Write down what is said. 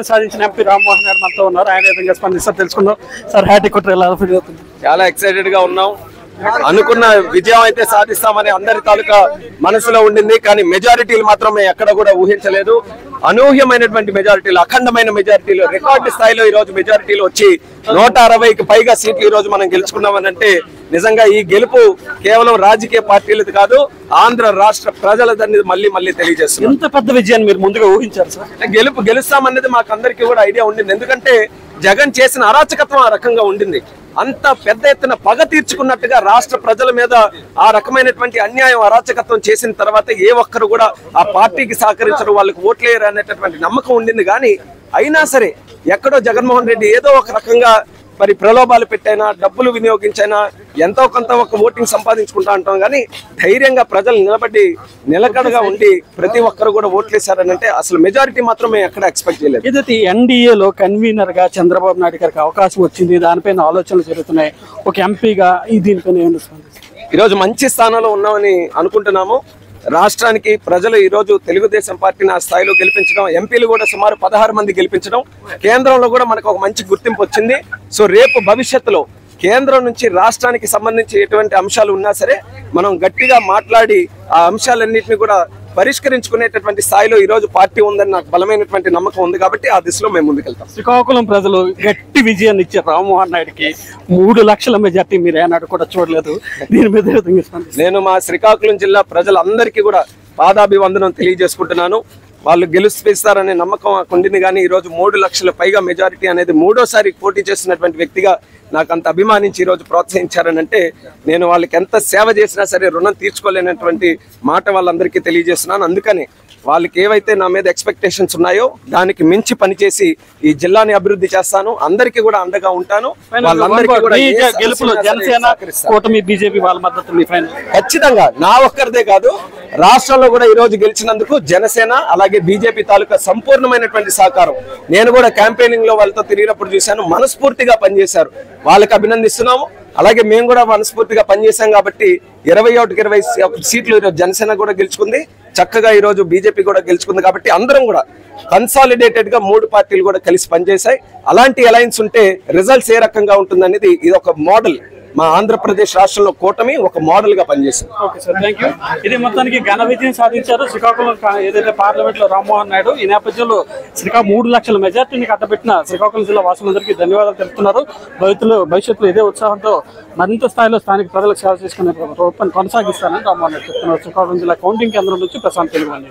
సాధించిన ఎంపీ రామ్మోహన్ గారు మనతో ఉన్నారు. ఆయన విధంగా స్పందిస్తారు తెలుసుకుందాం. సార్ హ్యాటీ కొట్టర్ ఎలా ఫీల్ అవుతుంది? చాలా ఎక్సైటెడ్ గా ఉన్నాం. అనుకున్న విజయం అయితే సాధిస్తామని అందరి తాలూకా మనసులో ఉండింది. కానీ మెజారిటీలు మాత్రం ఎక్కడ కూడా ఊహించలేదు. అనూహ్యమైనటువంటి మెజారిటీలు, అఖండమైన మెజారిటీలు, రికార్డు స్థాయిలో ఈ రోజు మెజారిటీలు వచ్చి 160కి పైగా సీట్లు ఈ రోజు మనం గెలుచుకున్నామని అంటే నిజంగా ఈ గెలుపు కేవలం రాజకీయ పార్టీలది కాదు, ఆంధ్ర రాష్ట్ర ప్రజలదని మళ్ళీ తెలియజేస్తుంది. ఇంత పెద్ద విజయాన్ని మీరు ముందుగా ఊహించారు సార్? గెలుస్తామన్నది మాకు అందరికీ కూడా ఐడియా ఉండింది. ఎందుకంటే జగన్ చేసిన అరాచకత్వం ఆ రకంగా ఉండింది. అంత పెద్ద ఎత్తున పగ తీర్చుకున్నట్టుగా రాష్ట్ర ప్రజల మీద ఆ రకమైనటువంటి అన్యాయం, అరాచకత్వం చేసిన తర్వాత ఏ ఒక్కరు కూడా ఆ పార్టీకి సహకరించరు, వాళ్ళకి ఓట్లేయరు అనేటటువంటి నమ్మకం ఉండింది. కానీ అయినా సరే ఎక్కడో జగన్మోహన్ రెడ్డి ఏదో ఒక రకంగా మరి ప్రలోభాలు పెట్టైనా, డబ్బులు వినియోగించైనా ఎంతో కొంత ఒక ఓటింగ్ సంపాదించుకుంటా అంటాం. కానీ ధైర్యంగా ప్రజలు నిలకడగా ఉండి ప్రతి ఒక్కరు కూడా ఓట్లేశారని అంటే అసలు మెజారిటీ మాత్రం మేము ఎక్కడ ఎక్స్పెక్ట్ చేయలేదు. ఏదైతే ఎన్డీఏలో కన్వీనర్ గా చంద్రబాబు నాయుడు గారికి అవకాశం వచ్చింది, దానిపైన ఆలోచనలు జరుగుతున్నాయి. ఒక ఎంపీగా దీనిపైన ఏమన్నా ఈరోజు మంచి స్థానంలో ఉన్నామని అనుకుంటున్నాము. రాష్ట్రానికి ప్రజలు ఈ రోజు తెలుగుదేశం పార్టీని ఆ స్థాయిలో గెలిపించడం, ఎంపీలు కూడా సుమారు 16 మంది గెలిపించడం, కేంద్రంలో కూడా మనకు ఒక మంచి గుర్తింపు వచ్చింది. సో రేపు భవిష్యత్తులో కేంద్రం నుంచి రాష్ట్రానికి సంబంధించి ఎటువంటి అంశాలు ఉన్నా సరే మనం గట్టిగా మాట్లాడి ఆ అంశాలన్నింటినీ కూడా పరిష్కరించుకునేటటువంటి స్థాయిలో ఈ రోజు పార్టీ ఉందని నాకు బలమైనటువంటి నమ్మకం ఉంది. కాబట్టి ఆ దిశలో మేము ముందుకెళ్తాం. శ్రీకాకుళం ప్రజలు గట్టి విజయాన్ని ఇచ్చారు రామ్మోహన్ నాయుడుకి. 3 లక్షల మెజార్టీ మీరు ఏనాడు కూడా చూడలేదు. దీని మీద నేను మా శ్రీకాకుళం జిల్లా ప్రజలందరికీ కూడా పాదాభివందనం తెలియజేసుకుంటున్నాను. వాళ్ళు గెలుస్తారనే నమ్మకం ఉండింది. కానీ ఈ రోజు 3 లక్షల పైగా మెజారిటీ అనేది మూడోసారి పోటీ చేస్తున్నటువంటి వ్యక్తిగా నాకు అంత అభిమానించి ఈ రోజు ప్రోత్సహించారని అంటే నేను వాళ్ళకి ఎంత సేవ చేసినా సరే రుణం తీర్చుకోలేనటువంటి మాట వాళ్ళందరికీ తెలియజేస్తున్నాను. అందుకని వాళ్ళకి ఏవైతే నా మీద ఎక్స్పెక్టేషన్స్ ఉన్నాయో దానికి మించి పనిచేసి ఈ జిల్లాని అభివృద్ధి చేస్తాను. అందరికీ కూడా అండగా ఉంటాను. వాళ్ళందరికీ కూడా బీజేపీ వాళ్ళ మద్దతు ఖచ్చితంగా నా ఒక్కరిదే కాదు, రాష్ట్రంలో కూడా ఈ రోజు గెలిచినందుకు జనసేన అలాగే బీజేపీ తాలూకా సంపూర్ణమైనటువంటి సహకారం. నేను కూడా క్యాంపెయినింగ్ లో వాళ్ళతో తిరిగినప్పుడు చూశాను, మనస్ఫూర్తిగా పనిచేశారు. వాళ్ళకి అభినందిస్తున్నాము. అలాగే మేము కూడా మనస్ఫూర్తిగా పనిచేశాం కాబట్టి 21కి 20 సీట్లు ఈరోజు జనసేన కూడా గెలుచుకుంది. చక్కగా ఈ రోజు బీజేపీ కూడా గెలుచుకుంది. కాబట్టి అందరం కూడా కన్సాలిడేటెడ్ గా 3 పార్టీలు కూడా కలిసి పనిచేశాయి. అలాంటి అలయన్స్ ఉంటే రిజల్ట్స్ ఏ రకంగా ఉంటుందనేది ఇది ఒక మోడల్. మా ఆంధ్రప్రదేశ్ రాష్ట్రంలో కూటమి ఒక మోడల్ గా పనిచేసింది. Okay sir, thank you. ఇది మొత్తానికి ఘన విజయం సాధించారు శ్రీకాకుళం ఏదైతే పార్లమెంట్ లో రామ్మోహన్ నాయుడు. ఈ నేపథ్యంలో 3 లక్షల మెజార్టీని కట్టబెట్టిన శ్రీకాకుళం జిల్లా వాసులందరికీ ధన్యవాదాలు తెలుపుతున్నారు. భవిష్యత్తులో ఇదే ఉత్సాహంతో మరింత స్థాయిలో స్థానిక ప్రజలకు సేవ చేసుకునే ప్రభుత్వాన్ని కొనసాగిస్తారని రామ్మోహన్ నాయుడు చెప్తున్నారు. శ్రీకాకుళం జిల్లా కౌంటింగ్ కేంద్రం నుంచి ప్రశాంత్ తెలుగు.